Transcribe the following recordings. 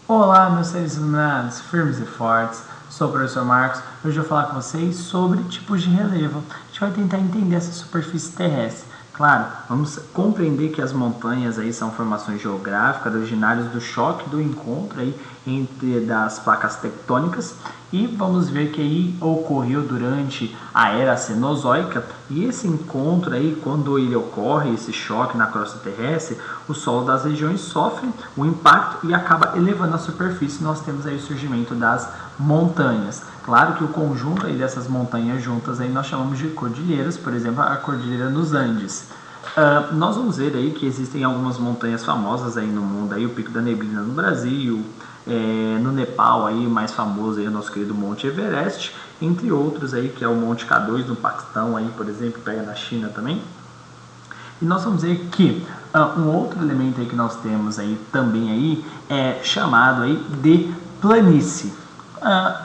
Olá, meus seres iluminados, firmes e fortes. Sou o professor Marcos. Hoje eu vou falar com vocês sobre tipos de relevo. A gente vai tentar entender essa superfície terrestre. Claro, vamos compreender que as montanhas aí são formações geográficas originárias do choque do encontro aí entre das placas tectônicas, e vamos ver que aí ocorreu durante a era cenozoica, e esse encontro aí, quando ele ocorre, esse choque na crosta terrestre, o solo das regiões sofre o impacto e acaba elevando a superfície. Nós temos aí o surgimento das montanhas. Claro que o conjunto aí dessas montanhas juntas aí nós chamamos de cordilheiras, por exemplo, a cordilheira dos Andes. Nós vamos ver aí que existem algumas montanhas famosas aí no mundo, aí o Pico da Neblina no Brasil, no Nepal aí mais famoso aí o nosso querido Monte Everest, entre outros aí, que é o Monte K2 no Paquistão aí, por exemplo, pega na China também. E nós vamos ver que um outro elemento aí que nós temos aí também aí é chamado aí de planície.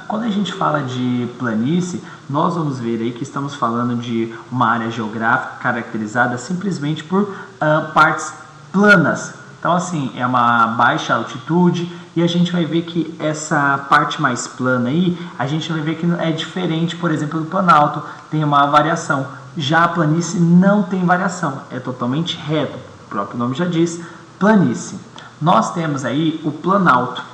Quando a gente fala de planície, nós vamos ver aí que estamos falando de uma área geográfica caracterizada simplesmente por partes planas. Então, assim, é uma baixa altitude, e a gente vai ver que essa parte mais plana aí, a gente vai ver que é diferente, por exemplo, do planalto, tem uma variação. Já a planície não tem variação, é totalmente reto, o próprio nome já diz, planície. Nós temos aí o planalto.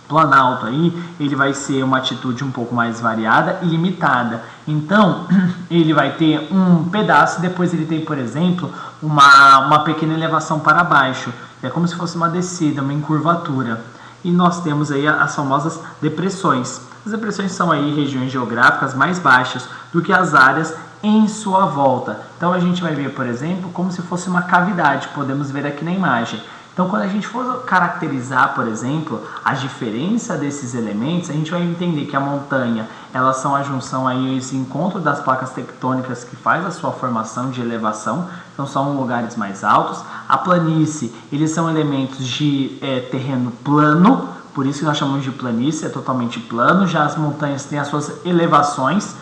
Planalto aí, ele vai ser uma altitude um pouco mais variada e limitada. Então, ele vai ter um pedaço, depois ele tem, por exemplo, uma pequena elevação para baixo. É como se fosse uma descida, uma encurvatura. E nós temos aí as famosas depressões. As depressões são aí regiões geográficas mais baixas do que as áreas em sua volta. Então, a gente vai ver, por exemplo, como se fosse uma cavidade, podemos ver aqui na imagem. Então, quando a gente for caracterizar, por exemplo, a diferença desses elementos, a gente vai entender que a montanha, elas são a junção aí, esse encontro das placas tectônicas que faz a sua formação de elevação, então são lugares mais altos. A planície, eles são elementos de terreno plano, por isso que nós chamamos de planície, é totalmente plano. Já as montanhas têm as suas elevações.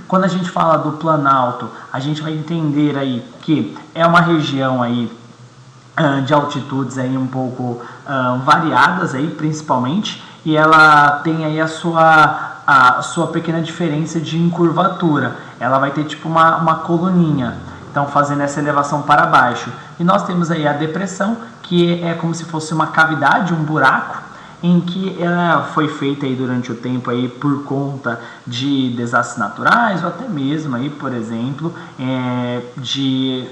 Quando a gente fala do planalto, a gente vai entender aí que é uma região aí de altitudes aí um pouco variadas aí, principalmente, e ela tem aí a sua pequena diferença de encurvatura. Ela vai ter tipo uma coluninha, então fazendo essa elevação para baixo. E nós temos aí a depressão, que é como se fosse uma cavidade, um buraco, em que ela foi feita aí durante o tempo aí por conta de desastres naturais, ou até mesmo aí, por exemplo, de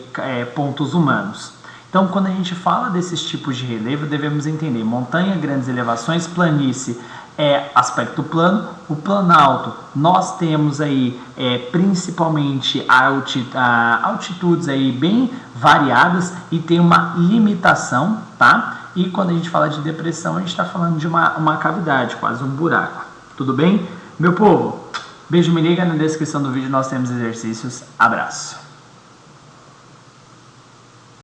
pontos humanos. Então, quando a gente fala desses tipos de relevo, devemos entender montanha, grandes elevações, planície é aspecto plano. O planalto, nós temos aí principalmente altitudes aí bem variadas e tem uma limitação, tá? E quando a gente fala de depressão, a gente está falando de uma cavidade, quase um buraco. Tudo bem? Meu povo, beijo, me liga, na descrição do vídeo nós temos exercícios. Abraço!